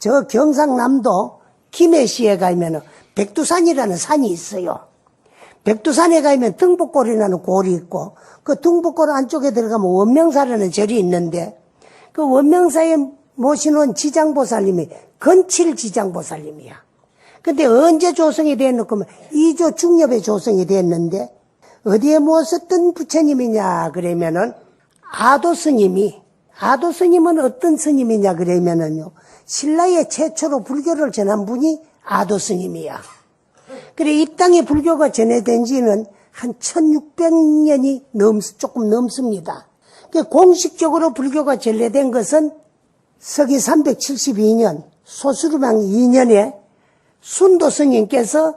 저 경상남도 김해시에 가면은 백두산이라는 산이 있어요. 백두산에 가면 등복골이라는 골이 있고, 그 등복골 안쪽에 들어가면 원명사라는 절이 있는데, 그 원명사에 모시는 지장보살님이 건칠 지장보살님이야. 근데 언제 조성이 됐노? 그러면 2조 중엽에 조성이 됐는데, 어디에 모셨던 부처님이냐 그러면은 아도 스님은 어떤 스님이냐 그러면은요, 신라에 최초로 불교를 전한 분이 아도 스님이야. 그래, 이 땅에 불교가 전해된 지는 한 1600년이 조금 넘습니다. 공식적으로 불교가 전래된 것은 서기 372년 소수르방 2년에 순도 스님께서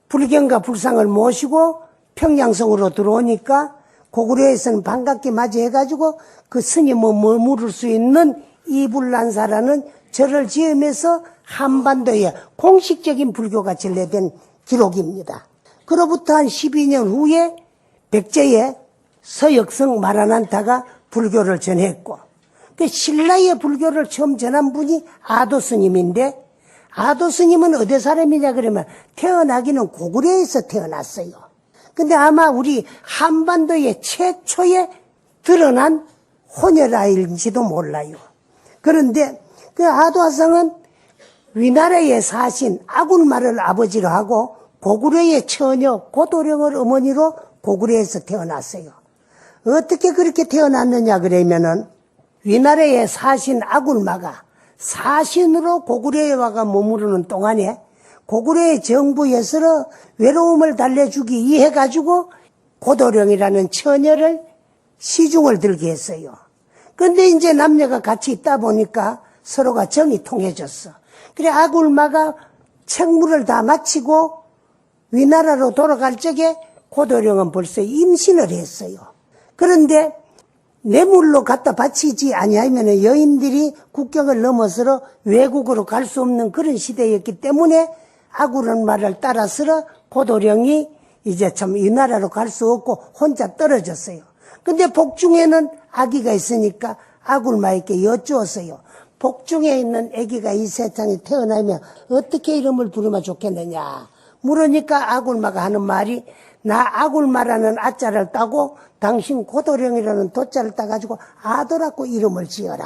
불경과 불상을 모시고 평양성으로 들어오니까 고구려에서는 반갑게 맞이해가지고 그 스님을 머무를 수 있는 이불란사라는 절을 지으면서 한반도에 공식적인 불교가 전래된 기록입니다. 그로부터 한 12년 후에 백제의 서역성 마라난타가 불교를 전했고, 그 신라의 불교를 처음 전한 분이 아도 스님인데, 아도 스님은 어디 사람이냐 그러면 태어나기는 고구려에서 태어났어요. 근데 아마 우리 한반도의 최초에 드러난 혼혈아일지도 몰라요. 그런데 그 아도화상은 위나라에 사신 아굴마를 아버지로 하고 고구려의 처녀 고도령을 어머니로 고구려에서 태어났어요. 어떻게 그렇게 태어났느냐 그러면은 위나라에 사신 아굴마가 사신으로 고구려에 와가 머무르는 동안에 고구려의 정부에서 외로움을 달래주기 위해 가지고 고도령이라는 처녀를 시중을 들게 했어요. 근데 이제 남녀가 같이 있다 보니까 서로가 정이 통해졌어. 그래, 아굴마가 책무를 다 마치고 위나라로 돌아갈 적에 고도령은 벌써 임신을 했어요. 그런데 뇌물로 갖다 바치지 아니하면 여인들이 국경을 넘어서 외국으로 갈 수 없는 그런 시대였기 때문에 아굴마를 따라서 고도령이 이제 참 위나라로 갈 수 없고 혼자 떨어졌어요. 근데 복중에는 아기가 있으니까 아굴마에게 여쭈었어요. 복중에 있는 아기가 이 세상에 태어나면 어떻게 이름을 부르면 좋겠느냐 물으니까 아굴마가 하는 말이, 나 아굴마라는 아자를 따고 당신 고도령이라는 도자를 따가지고 아도라고 이름을 지어라.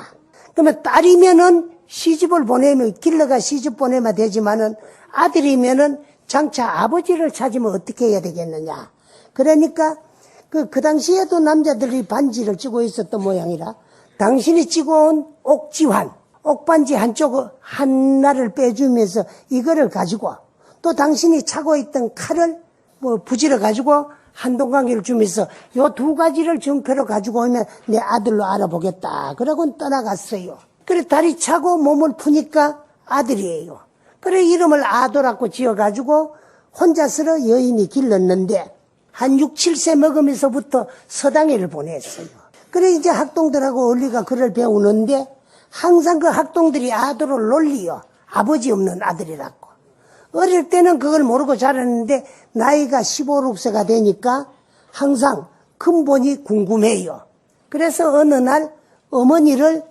그러면 딸이면은 시집을 보내면, 길러가 시집 보내면 되지만은 아들이면은 장차 아버지를 찾으면 어떻게 해야 되겠느냐. 그러니까 그 당시에도 남자들이 반지를 찌고 있었던 모양이라, 당신이 찌고 온 옥지환, 옥반지 한쪽 하나를 빼주면서 이거를 가지고, 또 당신이 차고 있던 칼을 부지러 가지고 한동강이를 주면서 요 두 가지를 정표로 가지고 오면 내 아들로 알아보겠다. 그러고는 떠나갔어요. 그래, 다리 차고 몸을 푸니까 아들이에요. 그래, 이름을 아도라고 지어가지고 혼자서 여인이 길렀는데 한 6, 7세 먹으면서부터 서당회를 보냈어요. 그래, 이제 학동들하고 어울리가 글을 배우는데 항상 그 학동들이 아도를 놀리요. 아버지 없는 아들이라고. 어릴 때는 그걸 모르고 자랐는데 나이가 15, 16세가 되니까 항상 근본이 궁금해요. 그래서 어느 날 어머니를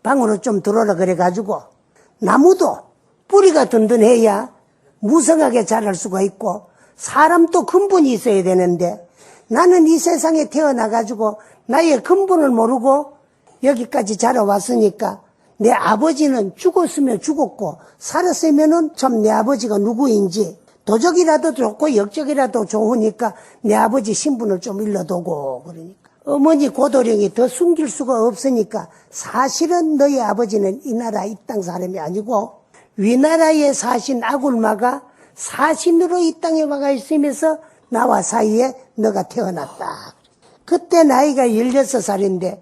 방으로 좀 들어오라 그래가지고, 나무도 뿌리가 든든해야 무성하게 자랄 수가 있고 사람도 근본이 있어야 되는데, 나는 이 세상에 태어나가지고 나의 근본을 모르고 여기까지 자라왔으니까 내 아버지는 죽었으면 죽었고 살았으면은 참 내 아버지가 누구인지 도적이라도 좋고 역적이라도 좋으니까 내 아버지 신분을 좀 일러두고, 그러니까 어머니 고도령이 더 숨길 수가 없으니까 사실은 너희 아버지는 이 나라 이 땅 사람이 아니고 위나라에 사신 아굴마가 사신으로 이 땅에 와가 있으면서 나와 사이에 너가 태어났다. 그때 나이가 16살인데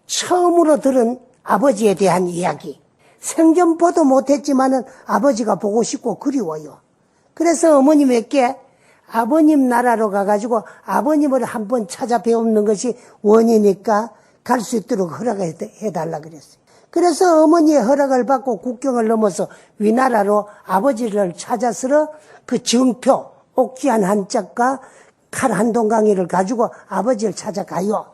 처음으로 들은 아버지에 대한 이야기. 생전보도 못했지만은 아버지가 보고 싶고 그리워요. 그래서 어머님에게 아버님 나라로 가가지고 아버님을 한번 찾아 배우는 것이 원이니까 갈 수 있도록 허락해달라 그랬어요. 그래서 어머니의 허락을 받고 국경을 넘어서 위나라로 아버지를 찾아서 그 정표, 옥지한 한 짝과 칼 한 동강이를 가지고 아버지를 찾아가요.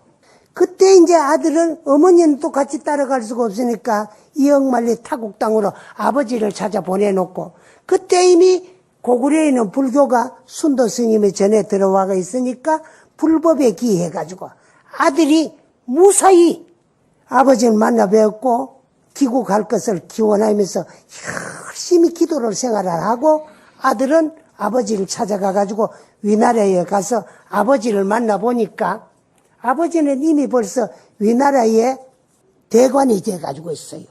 그때 이제 아들은 어머니는 또 같이 따라갈 수가 없으니까 이억만리 타국 땅으로 아버지를 찾아 보내놓고 그때 이미 고구려에 있는 불교가 순도 스님의 전에 들어와 있으니까 불법에 기해가지고 아들이 무사히 아버지를 만나 뵈었고 귀국할 것을 기원하면서 열심히 기도를 생활을 하고 아들은 아버지를 찾아가가지고 위나라에 가서 아버지를 만나보니까 아버지는 이미 벌써 위나라에 대관이 돼가지고 있어요.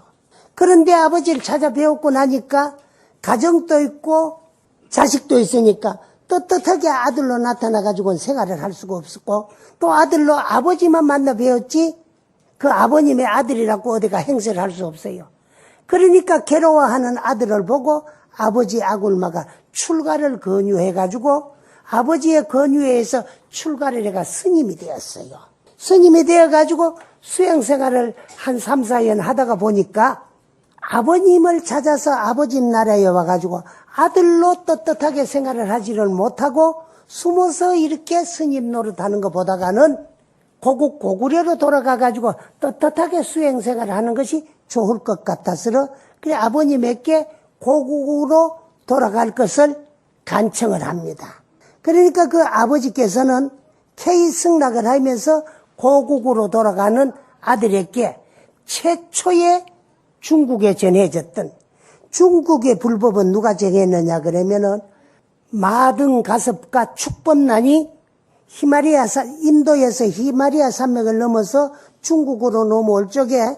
그런데 아버지를 찾아 뵈었고 나니까 가정도 있고 자식도 있으니까 떳떳하게 아들로 나타나가지고는 생활을 할 수가 없었고 또 아들로 아버지만 만나 뵈었지 그 아버님의 아들이라고 어디가 행세를 할 수 없어요. 그러니까 괴로워하는 아들을 보고 아버지 아굴마가 출가를 권유해가지고 아버지의 권유에서 출가를 해가 스님이 되었어요. 스님이 되어가지고 수행생활을 한 3, 4년 하다가 보니까 아버님을 찾아서 아버지 나라에 와가지고 아들로 떳떳하게 생활을 하지를 못하고 숨어서 이렇게 스님 노릇하는 것보다가는 고국 고구려로 돌아가가지고 떳떳하게 수행생활을 하는 것이 좋을 것 같아서 그래 아버님에게 고국으로 돌아갈 것을 간청을 합니다. 그러니까 그 아버지께서는 K승락을 하면서 고국으로 돌아가는 아들에게 최초의 중국에 전해졌던 중국의 불법은 누가 정했느냐 그러면은 마등 가섭과 축법난이 인도에서 히말라야 산맥을 넘어서 중국으로 넘어올 적에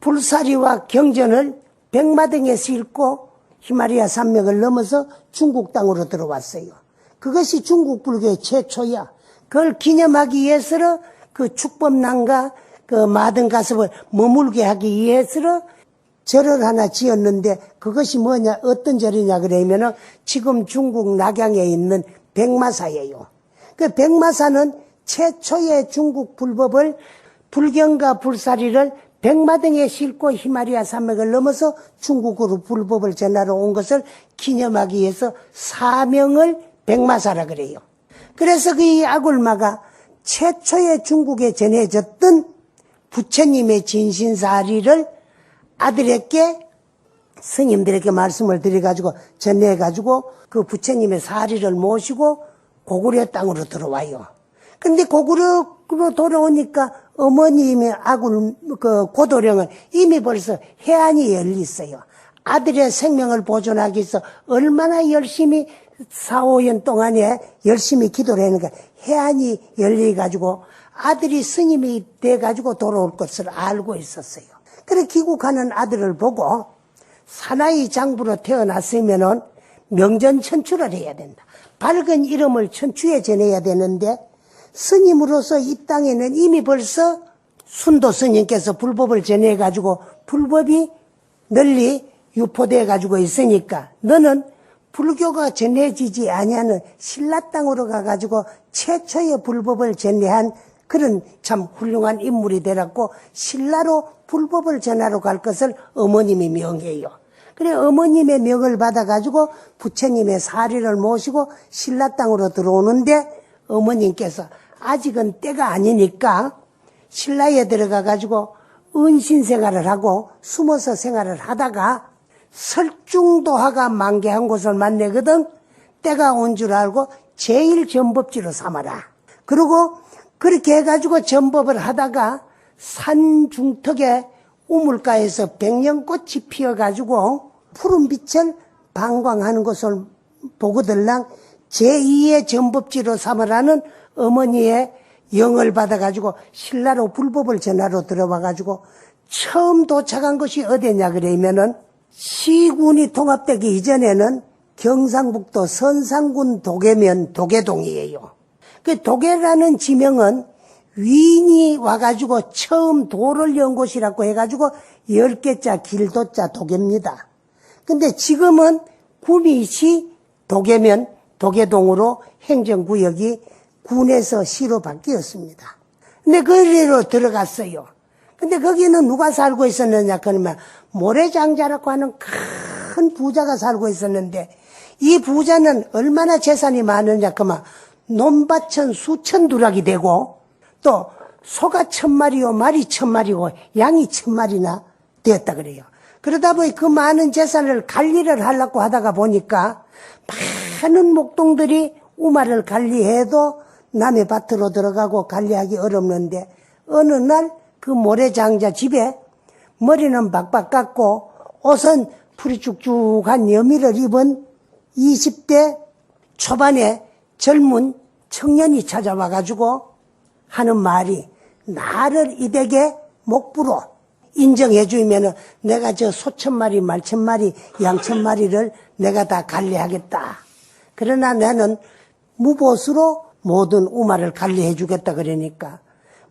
불사리와 경전을 백마등에 싣고 히말라야 산맥을 넘어서 중국 땅으로 들어왔어요. 그것이 중국 불교의 최초야. 그걸 기념하기 위해서 그 축법난과 그 마등 가섭을 머물게 하기 위해서 절을 하나 지었는데 그것이 뭐냐 어떤 절이냐 그러면은 지금 중국 낙양에 있는 백마사예요. 그 백마사는 최초의 중국 불법을 불경과 불사리를 백마등에 싣고 히말라야 산맥을 넘어서 중국으로 불법을 전하러 온 것을 기념하기 위해서 사명을 백마사라 그래요. 그래서 그 이 아굴마가 최초의 중국에 전해졌던 부처님의 진신사리를 아들에게 스님들에게 말씀을 드려가지고 전해가지고 그 부처님의 사리를 모시고 고구려 땅으로 들어와요. 근데 고구려로 돌아오니까 어머님의 그 고도령은 이미 벌써 해안이 열리 있어요. 아들의 생명을 보존하기 위해서 얼마나 열심히 4, 5년 동안에 열심히 기도를 했는가 해안이 열려가지고 아들이 스님이 돼가지고 돌아올 것을 알고 있었어요. 그래 귀국하는 아들을 보고 사나이 장부로 태어났으면은 명전천추를 해야 된다. 밝은 이름을 천추에 전해야 되는데 스님으로서 이 땅에는 이미 벌써 순도 스님께서 불법을 전해가지고 불법이 널리 유포되어가지고 있으니까 너는 불교가 전해지지 아니하는 신라 땅으로 가가지고 최초의 불법을 전해한 그런 참 훌륭한 인물이 되라고 신라로 불법을 전하러 갈 것을 어머님이 명해요. 그래 어머님의 명을 받아가지고 부처님의 사리를 모시고 신라 땅으로 들어오는데 어머님께서 아직은 때가 아니니까 신라에 들어가가지고 은신 생활을 하고 숨어서 생활을 하다가 설중도화가 만개한 곳을 만나거든. 때가 온 줄 알고 제일 전법지로 삼아라. 그리고 그렇게 해가지고 전법을 하다가 산 중턱에 우물가에서 백년꽃이 피어가지고 푸른 빛을 방광하는 것을 보고들랑 제2의 전법지로 삼으라는 어머니의 영을 받아가지고 신라로 불법을 전하러 들어와가지고 처음 도착한 것이 어디냐 그러면은 시군이 통합되기 이전에는 경상북도 선산군 도계면 도계동이에요. 그 도계라는 지명은 위인이 와가지고 처음 도를 연 곳이라고 해가지고 10개자 길도자 도계입니다. 근데 지금은 구미시 도계면 도계동으로 행정구역이 군에서 시로 바뀌었습니다. 근데 거기로 들어갔어요. 근데 거기는 누가 살고 있었느냐 그러면 모래장자라고 하는 큰 부자가 살고 있었는데 이 부자는 얼마나 재산이 많으냐 그러면 논밭은 수천 두락이 되고 또 소가 1000마리요, 말이 1000마리고, 양이 1000마리나 되었다 그래요. 그러다 보니 그 많은 재산을 관리를 하려고 하다가 보니까 많은 목동들이 우마를 관리해도 남의 밭으로 들어가고 관리하기 어렵는데 어느 날 그 모래장자 집에 머리는 박박 깎고 옷은 풀이 쭉쭉한 여미를 입은 20대 초반의 젊은 청년이 찾아와가지고 하는 말이 나를 이댁의 목부로 인정해 주면은 내가 저 소 1000마리, 말 1000마리, 양 1000마리를 내가 다 관리하겠다. 그러나 나는 무보수로 모든 우마를 관리해 주겠다 그러니까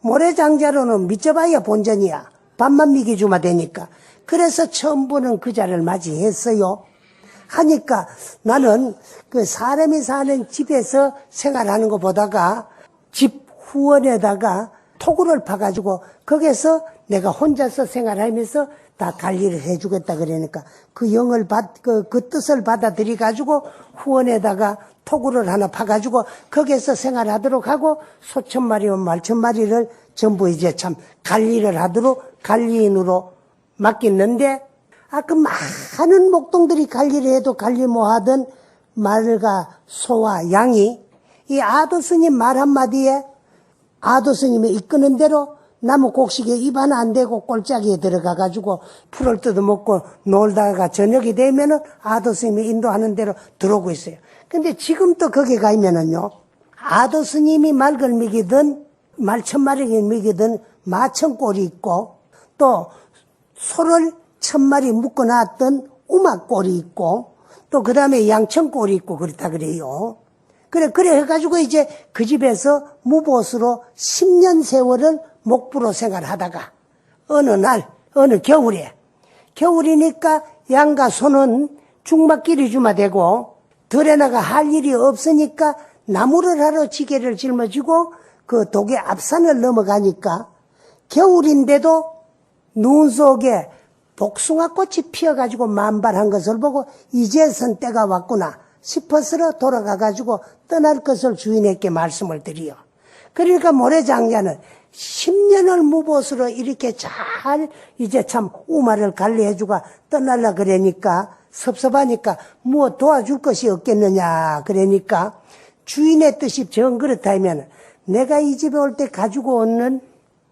모래장자로는 믿져봐야 본전이야. 밥만 먹여주면 되니까. 그래서 처음 보는 그자를 맞이했어요. 하니까 나는 그 사람이 사는 집에서 생활하는 거 보다가 집 후원에다가 토구를 파가지고 거기서 내가 혼자서 생활하면서 다 관리를 해주겠다 그러니까 그 영을 그 뜻을 받아들여 가지고 후원에다가 토구를 하나 파가지고 거기서 생활하도록 하고 소 1000마리와 말 1000마리를 전부 이제 참 관리를 하도록 관리인으로 맡겼는데 그 많은 목동들이 관리를 해도 관리 못하던 말과 소와 양이 이 아도 스님 말 한마디에 아도 스님이 이끄는 대로 나무 곡식에 입 하나 안 대고 꼴짝이에 들어가가지고 풀을 뜯어먹고 놀다가 저녁이 되면은 아도 스님이 인도하는 대로 들어오고 있어요. 근데 지금 또 거기 가면은요, 아도 스님이 말걸 먹이든 말 1000마리를 먹이든 마천 꼴이 있고 또 소를 1000마리 묶어놨던 우마 꼴이 있고 또 그 다음에 양천 꼴이 있고 그렇다 그래요. 그래 해가지고 이제 그 집에서 무보수로 10년 세월을 목부로 생활하다가 어느 겨울이니까 양과 소는 죽막길이 주마 되고 들에 나가 할 일이 없으니까 나무를 하러 지게를 짊어지고 그 독의 앞산을 넘어가니까 겨울인데도 눈 속에 복숭아꽃이 피어가지고 만발한 것을 보고 이제선 때가 왔구나 싶어서 돌아가가지고 떠날 것을 주인에게 말씀을 드려요. 그러니까 모래장자는 10년을 무보수로 이렇게 잘 이제 참 우마를 관리해주고 떠날라 그러니까 섭섭하니까 뭐 도와줄 것이 없겠느냐 그러니까 주인의 뜻이 정 그렇다면 내가 이 집에 올 때 가지고 오는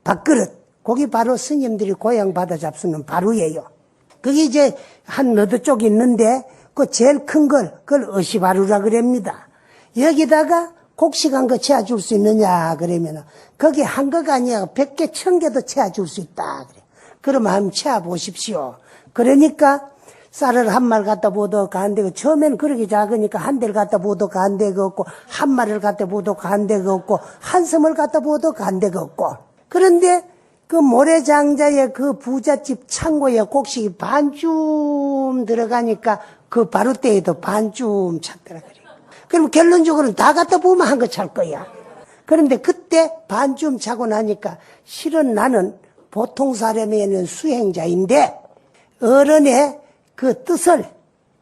밥그릇 거기 바로 스님들이 고향 받아 잡수는 바루예요. 그게 이제 한 너드 쪽 있는데 그 제일 큰 그걸 어시바루라 그럽니다. 여기다가 곡식 한 거 채워줄 수 있느냐 그러면 거기 한 거가 아니야 100개 1000개도 채워줄 수 있다 그래. 그러면 한번 채워보십시오. 그러니까 쌀을 한 말 갖다 보도 간 데가 처음엔 그렇게 작으니까 한 대를 갖다 보도 간 데가 없고 한 마리를 갖다 보도 간 데가 없고 한 섬을 갖다 보도 간 데가 없고 그런데 그 모래장자의 그 부잣집 창고에 곡식이 반쯤 들어가니까 그 바루대에도 반쯤 찼더라 그래. 그럼 결론적으로는 다 갖다 보면 한 거 찰 거야. 그런데 그때 반쯤 차고 나니까 실은 나는 보통 사람에는 수행자인데 어른의 그 뜻을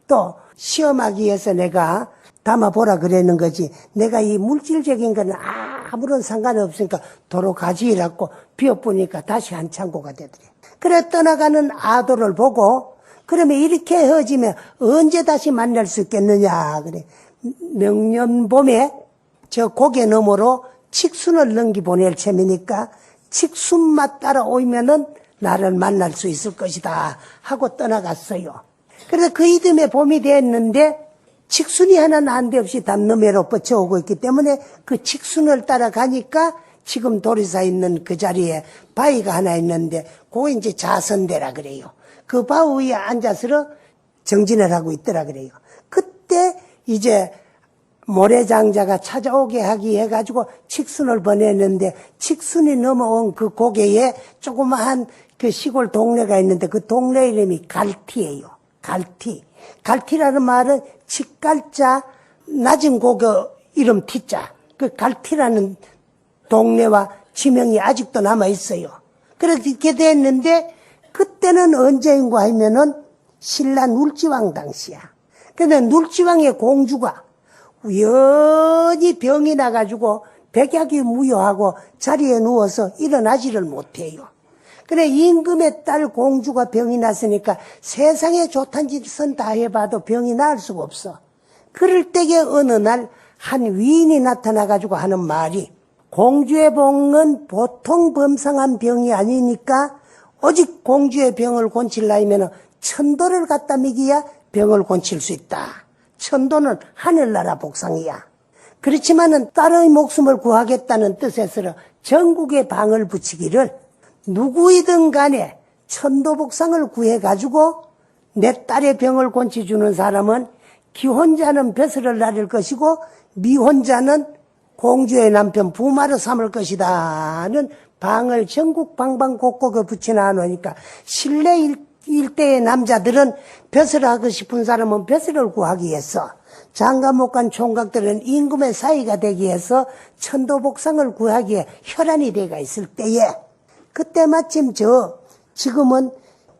또 시험하기 위해서 내가 담아보라 그러는 거지. 내가 이 물질적인 거는 아무런 상관없으니까 도로 가지라고 비워보니까 다시 한 창고가 되더래. 그래 떠나가는 아도를 보고 그러면 이렇게 헤어지면 언제 다시 만날 수 있겠느냐 그래. 명년 봄에 저 고개 너머로 칙순을 넘기 보낼 참이니까 칙순만 따라오면은 나를 만날 수 있을 것이다 하고 떠나갔어요. 그래서 그 이듬해 봄이 됐는데 칙순이 하나 난데없이 담너매로 뻗쳐오고 있기 때문에 그 칙순을 따라가니까 지금 도리사 있는 그 자리에 바위가 하나 있는데 그거 이제 자선대라 그래요. 그 바위 위에 앉아서 정진을 하고 있더라 그래요. 그때 이제 모래장자가 찾아오게 하기 해가지고 칙순을 보냈는데 칙순이 넘어온 그 고개에 조그마한 그 시골 동네가 있는데 그 동네 이름이 갈티예요. 갈티. 갈티라는 말은 칙갈자 낮은 고개 이름 티자. 그 갈티라는 동네와 지명이 아직도 남아 있어요. 그렇게 됐는데 그때는 언제인가 하면은 신라 눌지왕 당시야. 근데 눌지왕의 공주가 우연히 병이 나가지고 백약이 무효하고 자리에 누워서 일어나지를 못해요. 그래 임금의 딸 공주가 병이 났으니까 세상에 좋다는 짓은 다 해봐도 병이 나을 수가 없어. 그럴 때에 어느 날 한 위인이 나타나가지고 하는 말이 공주의 병은 보통 범상한 병이 아니니까 오직 공주의 병을 고치려면 천도를 갖다 미기야 병을 고칠 수 있다. 천도는 하늘나라 복상이야. 그렇지만은 딸의 목숨을 구하겠다는 뜻에서 전국에 방을 붙이기를 누구이든 간에 천도복상을 구해가지고 내 딸의 병을 고쳐주는 사람은 기혼자는 벼슬을 나릴 것이고 미혼자는 공주의 남편 부마를 삼을 것이다는 방을 전국 방방곡곡에 붙여놔 놓으니까 신뢰 일대의 남자들은 벼슬을 하고 싶은 사람은 벼슬을 구하기 위해서 장가 못 간 총각들은 임금의 사이가 되기 위해서 천도복상을 구하기에 혈안이 돼가 있을 때에 그때 마침 지금은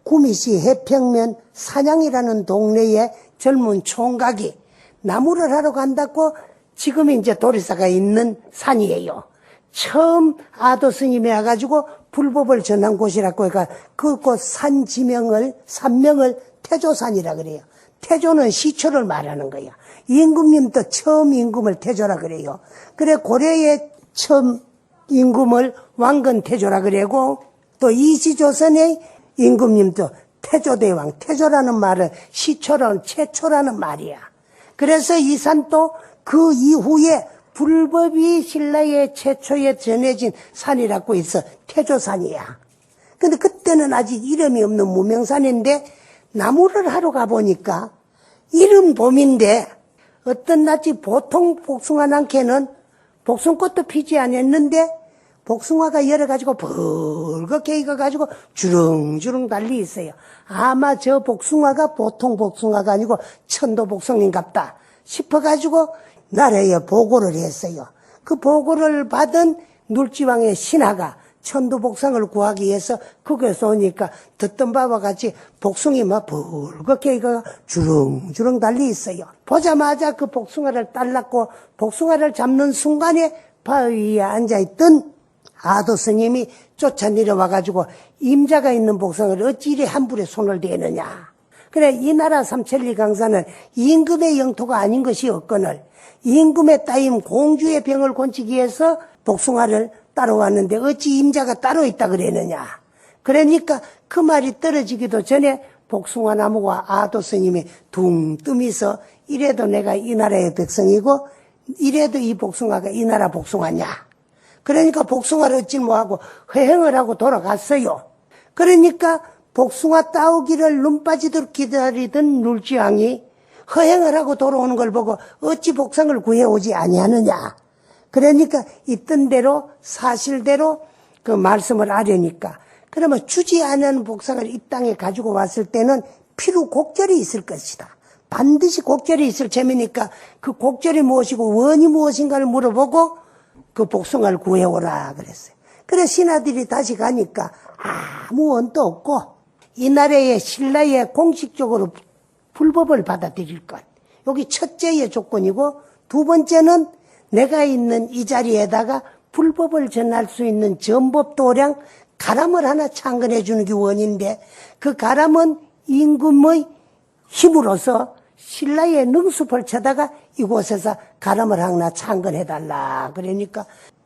구미시 해평면 산양이라는 동네에 젊은 총각이 나무를 하러 간다고 지금 이제 도리사가 있는 산이에요. 처음 아도 스님이 와가지고 불법을 전한 곳이라고 해가 그곳 산명을 태조산이라 그래요. 태조는 시초를 말하는 거예요. 임금님도 처음 임금을 태조라 그래요. 그래 고려의 처음 임금을 왕건태조라 그래고 또 이시조선의 임금님도 태조대왕, 태조라는 말은 시초라는 최초라는 말이야. 그래서 이 산도 그 이후에 불법이 신라의 최초에 전해진 산이라고 해서 태조산이야. 근데 그때는 아직 이름이 없는 무명산인데 나무를 하러 가보니까 이름 봄인데 어떤 낯이 보통 복숭아 남캐는 복숭꽃도 피지 않았는데 복숭아가 열어가지고 벌겋게 익어가지고 주렁주렁 달리 있어요. 아마 저 복숭아가 보통 복숭아가 아니고 천도복숭인갑다 싶어가지고 나라에 보고를 했어요. 그 보고를 받은 눌지왕의 신하가 천도복상을 구하기 위해서 거기서 오니까 듣던 바와 같이 복숭이 막 벌겋게 익어 주렁주렁 달리 있어요. 보자마자 그 복숭아를 딸랐고 복숭아를 잡는 순간에 바위 위에 앉아있던 아도 스님이 쫓아 내려와가지고 임자가 있는 복숭아를 어찌 이리 함부로 손을 대느냐. 그래 이 나라 삼천리 강산은 임금의 영토가 아닌 것이 없거늘 임금의 따임 공주의 병을 고치기 위해서 복숭아를 따라왔는데 어찌 임자가 따로 있다 그랬느냐. 그러니까 그 말이 떨어지기도 전에 복숭아 나무가 아도 스님이 둥 뜨면서 이래도 내가 이 나라의 백성이고 이래도 이 복숭아가 이 나라 복숭아냐. 그러니까 복숭아를 얻지 뭐하고 회행을 하고 돌아갔어요. 그러니까 복숭아 따오기를 눈 빠지도록 기다리던 눌지왕이 허행을 하고 돌아오는 걸 보고 어찌 복상을 구해오지 아니하느냐. 그러니까 있던 대로 사실대로 그 말씀을 아려니까 그러면 주지 않은 복상을 이 땅에 가지고 왔을 때는 필요 곡절이 있을 것이다. 반드시 곡절이 있을 점이니까 그 곡절이 무엇이고 원이 무엇인가를 물어보고 그 복숭아를 구해오라 그랬어요. 그래 신하들이 다시 가니까 아무 원도 없고 이 나라의 신라의 공식적으로 불법을 받아들일 것. 여기 첫째의 조건이고 두 번째는 내가 있는 이 자리에다가 불법을 전할 수 있는 전법도량 가람을 하나 창건해 주는 게 원인데 그 가람은 임금의 힘으로서 신라의 능수를 쳐다가 이곳에서 가람을 하나 창건해달라. 그러니까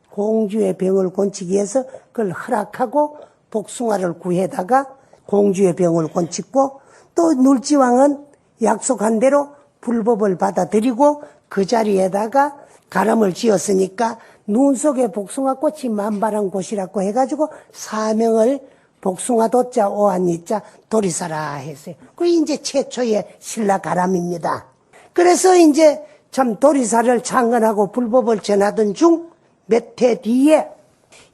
공주의 병을 고치기 위해서 그걸 허락하고 복숭아를 구해다가 공주의 병을 고치고 또 눌지왕은 약속한 대로 불법을 받아들이고 그 자리에다가 가람을 지었으니까 눈 속에 복숭아꽃이 만발한 곳이라고 해가지고 사명을 복숭아 도자 오한니자 도리사라 했어요. 그게 이제 최초의 신라 가람입니다. 그래서 이제 참 도리사를 창건하고 불법을 전하던 중 몇 해 뒤에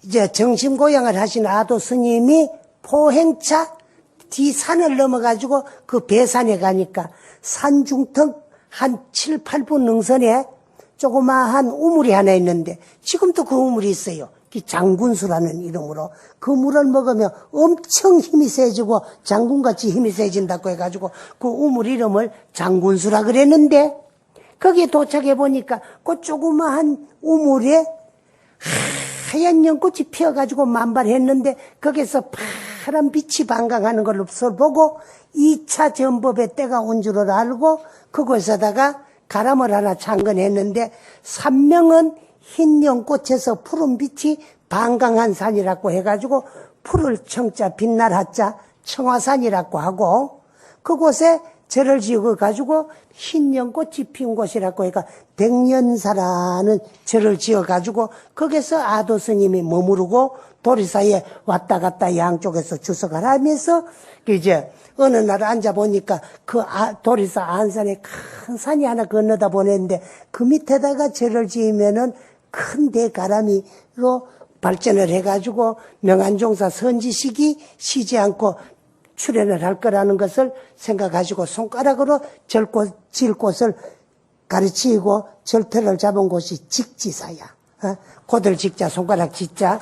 이제 정심고양을 하신 아도 스님이 포행차 뒤 산을 넘어가지고 그 배산에 가니까 산 중턱 한 7, 8분 능선에 조그마한 우물이 하나 있는데 지금도 그 우물이 있어요. 장군수라는 이름으로. 그 물을 먹으면 엄청 힘이 세지고 장군같이 힘이 세진다고 해가지고 그 우물 이름을 장군수라 그랬는데 거기에 도착해 보니까 그 조그마한 우물에 하얀 연꽃이 피어가지고 만발했는데 거기서 파란 빛이 반강하는 걸 보고 2차 전법의 때가 온 줄을 알고 그곳에다가 가람을 하나 창건했는데 산명은 흰 연꽃에서 푸른 빛이 반강한 산이라고 해가지고 푸를 청자 빛날 하자 청화산이라고 하고 그곳에 절을 지어가지고 흰 연꽃이 핀 곳이라고 해가 백년사라는 절을 지어가지고 거기서 아도 스님이 머무르고 도리사에 왔다 갔다 양쪽에서 주석을 하면서 이제 어느 날 앉아보니까 그 도리사 안산에 큰 산이 하나 건너다 보냈는데 그 밑에다가 절을 지으면은 큰 대가람이로 발전을 해가지고 명안종사 선지식이 쉬지 않고 출연을 할 거라는 것을 생각하시고 손가락으로 질 곳을 가르치고 절터를 잡은 곳이 직지사야. 고들 직자, 손가락 직자.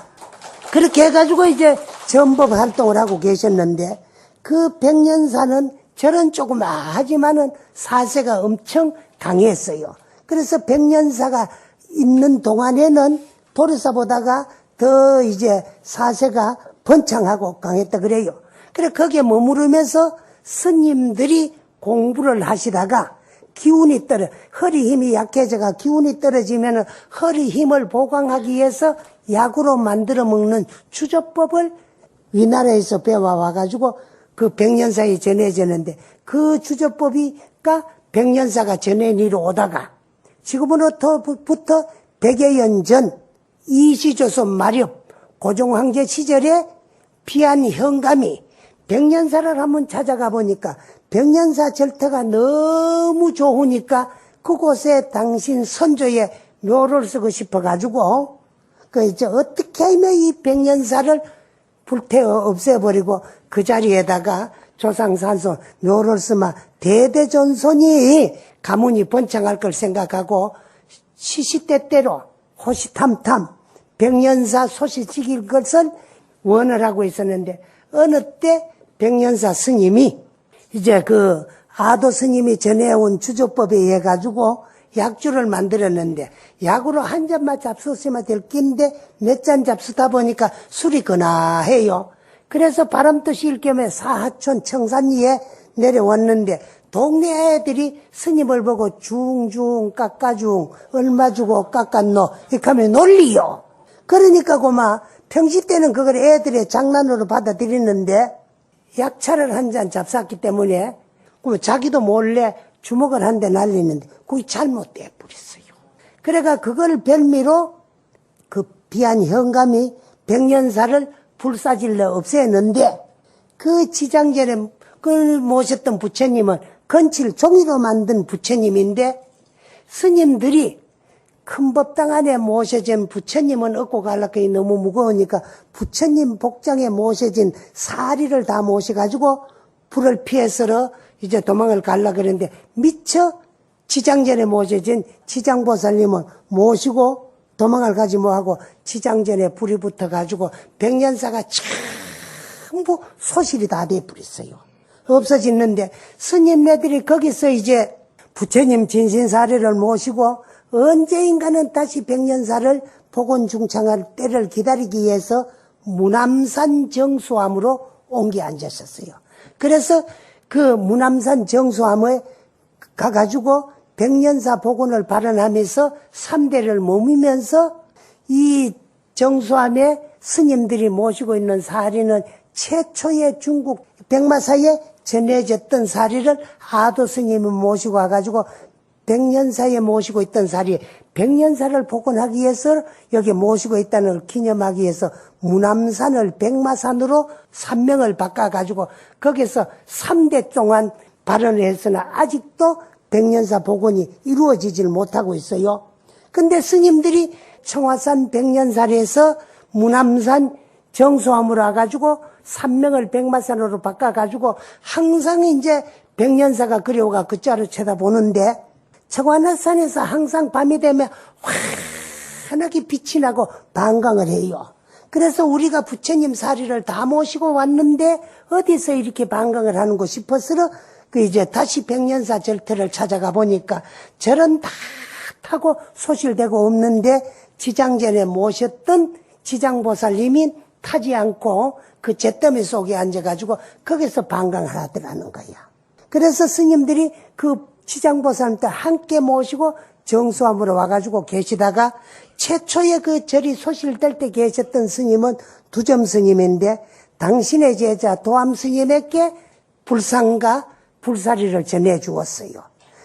그렇게 해가지고 이제 전법 활동을 하고 계셨는데 그 백년사는 절은 조그마하지만은 사세가 엄청 강했어요. 그래서 백년사가 있는 동안에는 도리사보다가 더 이제 사세가 번창하고 강했다 그래요. 그래 거기에 머무르면서 스님들이 공부를 하시다가 기운이 허리 힘이 약해져가 기운이 떨어지면 허리 힘을 보강하기 위해서 약으로 만들어 먹는 주조법을 위나라에서 배워와가지고 그 백년사에 전해지는데 그 주조법이가 백년사가 전해니로 오다가 지금으로부터 100여 년 전 이시조선 마렵 고종황제 시절에 비한 현감이 백년사를 한번 찾아가 보니까 백년사 절터가 너무 좋으니까 그곳에 당신 선조의 묘를 쓰고 싶어가지고 그 이제 어떻게 하면 이 백년사를 불태워 없애버리고 그 자리에다가 조상산소 묘를 쓰면 대대전손이 가문이 번창할 걸 생각하고 시시때때로 호시탐탐 백년사 소식일 것을 원을 하고 있었는데 어느 때 백년사 스님이 이제 그 아도 스님이 전해온 주조법에 의해 가지고 약주를 만들었는데 약으로 한 잔만 잡수시면 될 낀데 몇 잔 잡수다 보니까 술이 거나해요. 그래서 바람도 쉴 겸에 사하촌 청산리에 내려왔는데 동네 애들이 스님을 보고 중중 깎아중 얼마 주고 깎았노 이렇게 하면 놀리요. 그러니까 고마 평시 때는 그걸 애들의 장난으로 받아들이는데 약차를 한 잔 잡쌌기 때문에 자기도 몰래 주먹을 한 대 날리는데 그게 잘못돼 버렸어요. 그래가 그걸 별미로 그 비한 현감이 백년사를 불사질러 없애는데 그 지장전에 그걸 모셨던 부처님은 건칠 종이로 만든 부처님인데 스님들이 큰 법당 안에 모셔진 부처님은 얻고 가려고 너무 무거우니까 부처님 복장에 모셔진 사리를 다 모셔가지고 불을 피해서 이제 도망을 가려고 그랬는데 미처 지장전에 모셔진 지장보살님은 모시고 도망을 가지 뭐하고 지장전에 불이 붙어가지고 백년사가 전부 소실이 다 돼버렸어요. 없어졌는데 스님네들이 거기서 이제 부처님 진신사리를 모시고 언제인가는 다시 백년사를 복원중창할 때를 기다리기 위해서 무남산 정수암으로 옮겨 앉으셨어요. 그래서 그 무남산 정수암에 가가지고 백년사 복원을 발언하면서 3대를 머미면서 이 정수암에 스님들이 모시고 있는 사리는 최초의 중국 백마사에 전해졌던 사리를 아도 스님이 모시고 와가지고 백년사에 모시고 있던 사리, 백년사를 복원하기 위해서 여기 모시고 있다는 걸 기념하기 위해서 무남산을 백마산으로 산명을 바꿔가지고 거기서 3대 동안 발언을 했으나 아직도 백년사 복원이 이루어지질 못하고 있어요. 근데 스님들이 청화산 백년사에서 무남산 정수암으로 와가지고 산명을 백마산으로 바꿔가지고 항상 이제 백년사가 그려가 그 자로 쳐다보는데 청화산에서 항상 밤이 되면 환하게 빛이 나고 반강을 해요. 그래서 우리가 부처님 사리를 다 모시고 왔는데 어디서 이렇게 반강을 하는고 싶어서 그 이제 다시 백년사 절터를 찾아가 보니까 절은 다 타고 소실되고 없는데 지장전에 모셨던 지장보살님이 타지 않고 그 잿더미 속에 앉아가지고 거기서 방광을 하더라는 거야. 그래서 스님들이 그 지장보살님도 함께 모시고 정수함으로 와가지고 계시다가 최초의 그 절이 소실될 때 계셨던 스님은 두점 스님인데 당신의 제자 도암 스님에게 불상과 불사리를 전해주었어요.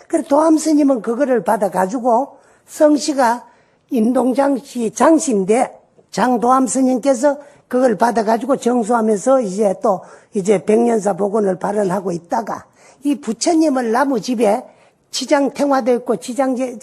그래서 도암 스님은 그거를 받아가지고 성씨가 인동장씨 장씨인데 장도암 스님께서 그걸 받아가지고 정수하면서 이제 백년사 복원을 발언하고 있다가 이 부처님을 나무집에 지장 탱화되어 있고 지장제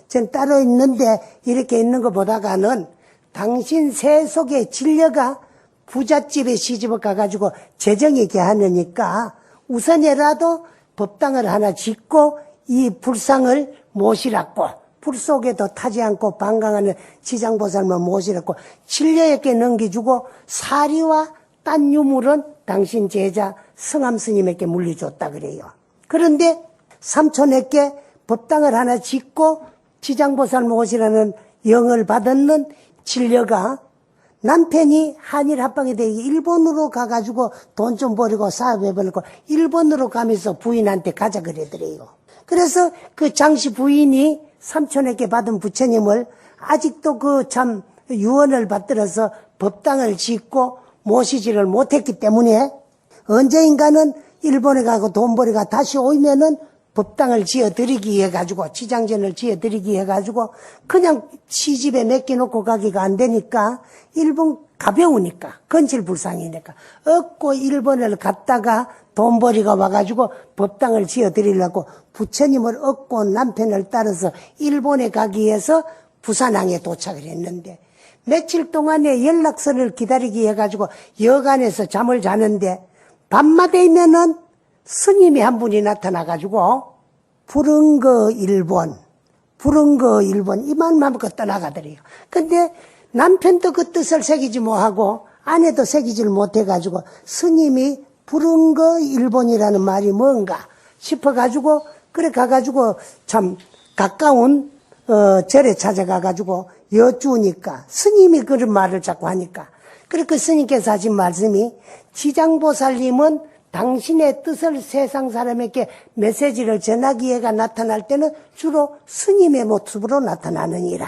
전 따로 있는데 이렇게 있는 거 보다가는 당신 새 속에 진려가 부잣집에 시집을 가가지고 재정이 개하느니까 우선이라도 법당을 하나 짓고 이 불상을 모시라고 불 속에도 타지 않고 방광하는 지장보살만 모시라고 진려에게 넘겨주고 사리와 딴 유물은 당신 제자 성암 스님에게 물려줬다 그래요. 그런데 삼촌에게 법당을 하나 짓고 지장보살 모시라는 영을 받았는 진려가 남편이 한일 합방이 되기 일본으로 가가지고 돈 좀 버리고 사업해버리고 일본으로 가면서 부인한테 가자 그러더래요. 그래서 그 장씨 부인이 삼촌에게 받은 부처님을 아직도 그 참 유언을 받들어서 법당을 짓고 모시지를 못했기 때문에 언제인가는 일본에 가고 돈 버리고 다시 오면은 법당을 지어드리기 해가지고 지장전을 지어드리기 해가지고 그냥 시집에 맡겨놓고 가기가 안 되니까 일본 가벼우니까 건실불상이니까 얻고 일본을 갔다가 돈 버리고 와가지고 법당을 지어드리려고 부처님을 얻고 남편을 따라서 일본에 가기 위해서 부산항에 도착을 했는데 며칠 동안에 연락선을 기다리기 해가지고 여관에서 잠을 자는데 밤마다 있면은 스님이 한 분이 나타나가지고 부른 거 일본 이 말만 하고 떠나가더래요. 근데 남편도 그 뜻을 새기지 못하고 아내도 새기질 못해가지고 스님이 부른 거 일본이라는 말이 뭔가 싶어가지고 그래 가가지고 참 가까운 절에 찾아가가지고 여쭈니까 스님이 그런 말을 자꾸 하니까 그래 그 스님께서 하신 말씀이 지장보살님은 당신의 뜻을 세상 사람에게 메시지를 전하기 위해가 나타날 때는 주로 스님의 모습으로 나타나느니라.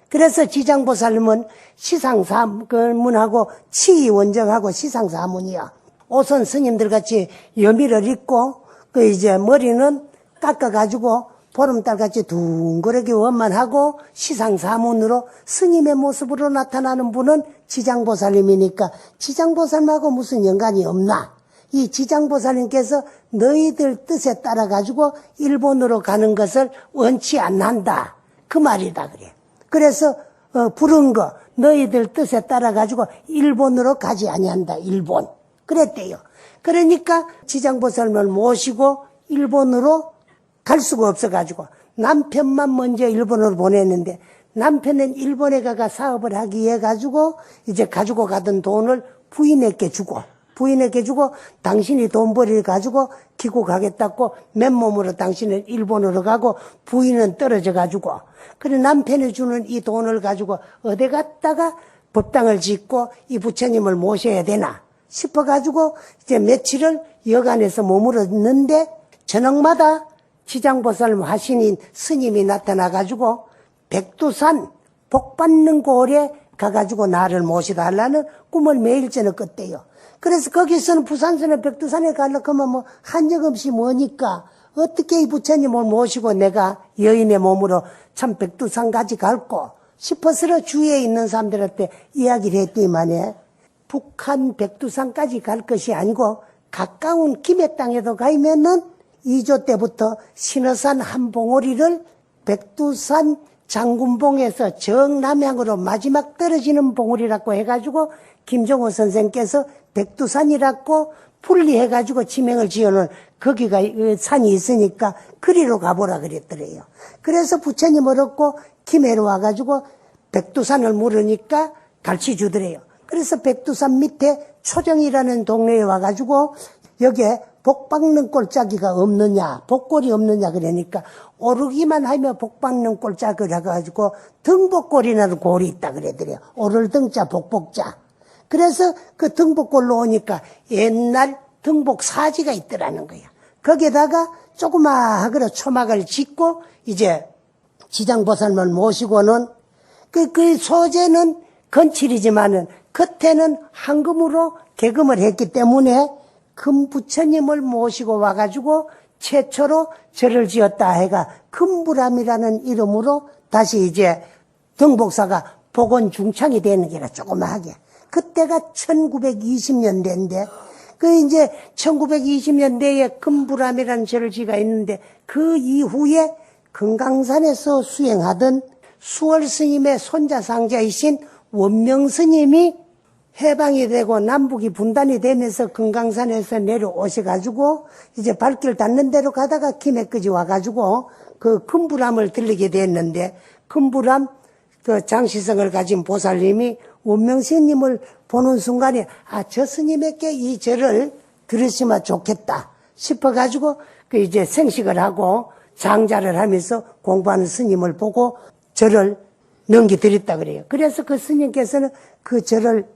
그래서 지장보살님은 시상사문하고 치원정하고 시상사문이야. 옷은 스님들 같이 여미를 입고 그 이제 머리는 깎아가지고 보름달같이 둥그렇게 원만하고 시상사문으로 스님의 모습으로 나타나는 분은 지장보살님이니까 지장보살님하고 무슨 연관이 없나? 이 지장보살님께서 너희들 뜻에 따라 가지고 일본으로 가는 것을 원치 않는다. 그 말이다 그래. 그래서 부른 거 너희들 뜻에 따라 가지고 일본으로 가지 아니한다. 일본. 그랬대요. 그러니까 지장보살님을 모시고 일본으로 갈 수가 없어가지고 남편만 먼저 일본으로 보냈는데 남편은 일본에 가가 사업을 하기 위해 가지고 이제 가지고 가던 돈을 부인에게 주고 당신이 돈 벌이 가지고 기고 가겠다고 맨몸으로 당신은 일본으로 가고 부인은 떨어져 가지고 그래 남편이 주는 이 돈을 가지고 어디 갔다가 법당을 짓고 이 부처님을 모셔야 되나 싶어 가지고 이제 며칠을 여관에서 머물렀는데 저녁마다 지장보살 화신인 스님이 나타나 가지고 백두산 복받는 고을에 가가지고 나를 모시다 하려는 꿈을 매일 저녁 꿨대요. 그래서 거기서는 부산선에 백두산에 가려고 하면 뭐 한적없이 뭐니까 어떻게 이 부처님을 모시고 내가 여인의 몸으로 참 백두산까지 갈고 싶어서 주위에 있는 사람들한테 이야기를 했더니만에 북한 백두산까지 갈 것이 아니고 가까운 김해 땅에도 가면은 2조 때부터 신어산 한 봉오리를 백두산 장군봉에서 정남향으로 마지막 떨어지는 봉우리라고 해가지고 김종호 선생께서 백두산이라고 분리해가지고 지명을 지어놓은 거기가 산이 있으니까 그리로 가보라 그랬더래요. 그래서 부처님을 얻고 김해로 와가지고 백두산을 물으니까 가르쳐 주더래요. 그래서 백두산 밑에 초정이라는 동네에 와가지고 여기에 복 박는 꼴짜기가 없느냐, 복골이 없느냐 그러니까 오르기만 하면 복 박는 꼴짜기를 해가지고 등복골이라는 골이 있다 그러더래요. 오를 등자 복복자. 그래서 그 등복골로 오니까 옛날 등복 사지가 있더라는 거야. 거기에다가 조그마하게 초막을 짓고 이제 지장보살을 모시고는 그 소재는 건칠이지만은 겉에는 황금으로 개금을 했기 때문에 금부처님을 모시고 와가지고 최초로 절을 지었다 해가 금부람이라는 이름으로 다시 이제 등복사가 복원중창이 되는 게라 조그마하게. 그때가 1920년대인데 그 이제 1920년대에 금부람이라는 절을 지가 있는데 그 이후에 금강산에서 수행하던 수월 스님의 손자 상자이신 원명 스님이 해방이 되고 남북이 분단이 되면서 금강산에서 내려오셔가지고 이제 발길 닿는 대로 가다가 김해까지 와가지고 그 금부람을 들리게 됐는데 금부람 그 장시성을 가진 보살님이 원명 스님을 보는 순간에 저 스님에게 이 절을 들으시면 좋겠다 싶어가지고 그 이제 생식을 하고 장자를 하면서 공부하는 스님을 보고 절을 넘겨드렸다 그래요. 그래서 그 스님께서는 그 절을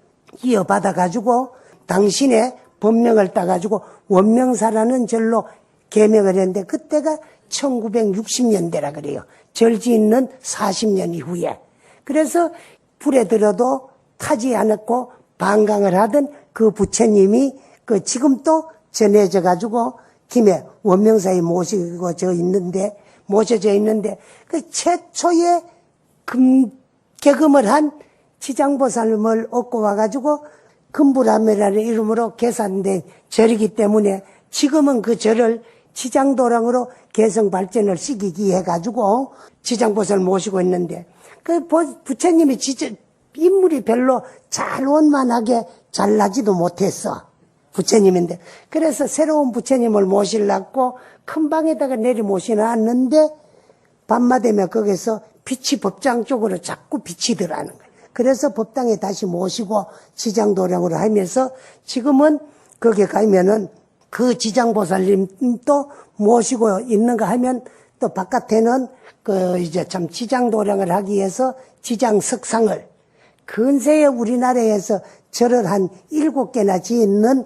이어받아가지고 당신의 법명을 따가지고 원명사라는 절로 개명을 했는데 그때가 1960년대라 그래요. 절 짓는 40년 이후에. 그래서 불에 들어도 타지 않았고 방광을 하던 그 부처님이 그 지금 또 전해져 가지고 김해 원명사에 모셔져 있는데 그 최초의 개금을 한 지장보살님을 얻고 와가지고 금부람이라는 이름으로 계산된 절이기 때문에 지금은 그 절을 지장도량으로 개성 발전을 시키기 위해 가지고 지장보살 모시고 있는데 그 부처님이 인물이 별로 잘 원만하게 잘나지도 못했어. 부처님인데. 그래서 새로운 부처님을 모시려고 큰 방에다가 내리 모시놨는데 밤마 되면 거기서 빛이 법당 쪽으로 자꾸 비치더라는 거예요. 그래서 법당에 다시 모시고 지장도량으로 하면서 지금은 거기에 가면은 그 지장보살님도 모시고 있는가 하면 또 바깥에는 그 이제 참 지장도량을 하기 위해서 지장석상을 근세에 우리나라에서 절을 한 7개나 짓는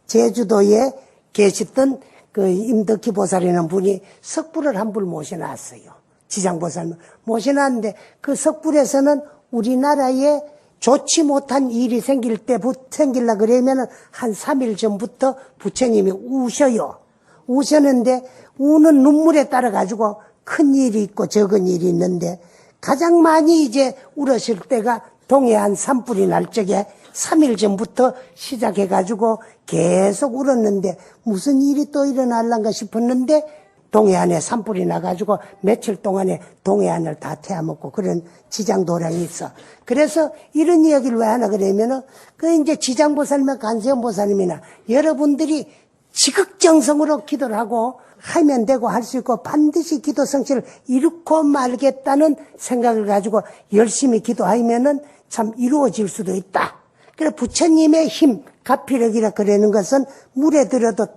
제주도에 계셨던 그 임덕희 보살이라는 분이 석불을 한 불 모셔놨어요. 지장보살을 모셔놨는데 그 석불에서는 우리나라에 좋지 못한 일이 생길라 그러면은 한 3일 전부터 부처님이 우셔요. 우셨는데 우는 눈물에 따라 가지고 큰 일이 있고 적은 일이 있는데 가장 많이 이제 울었을 때가 동해안 산불이 날 적에 3일 전부터 시작해가지고 계속 울었는데 무슨 일이 또 일어날란가 싶었는데 동해안에 산불이 나가지고 며칠 동안에 동해안을 다 태워먹고 그런 지장도량이 있어. 그래서 이런 이야기를 왜 하나 그러면은 그 이제 지장보살이나 간세음보살님이나 여러분들이 지극정성으로 기도를 하고 하면 되고 할 수 있고 반드시 기도 성취를 이루고 말겠다는 생각을 가지고 열심히 기도하면은 참 이루어질 수도 있다. 그래 부처님의 힘, 가피력이라 그러는 것은 물에 들어도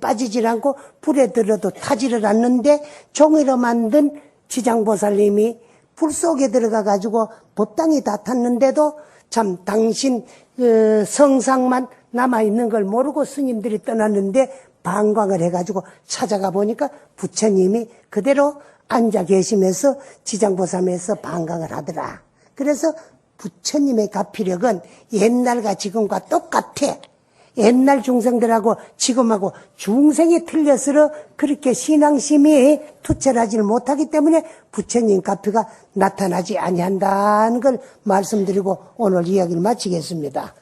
빠지질 않고 불에 들어도 타지를 않는데 종이로 만든 지장보살님이 불 속에 들어가 가지고 법당이 다 탔는데도 참 당신 그 성상만 남아있는 걸 모르고 스님들이 떠났는데 방광을 해가지고 찾아가 보니까 부처님이 그대로 앉아 계시면서 지장보살에서 방광을 하더라. 그래서 부처님의 가피력은 옛날과 지금과 똑같아. 옛날 중생들하고 지금하고 중생이 틀려서 그렇게 신앙심이 투철하지 못하기 때문에 부처님 가피가 나타나지 아니한다는 걸 말씀드리고 오늘 이야기를 마치겠습니다.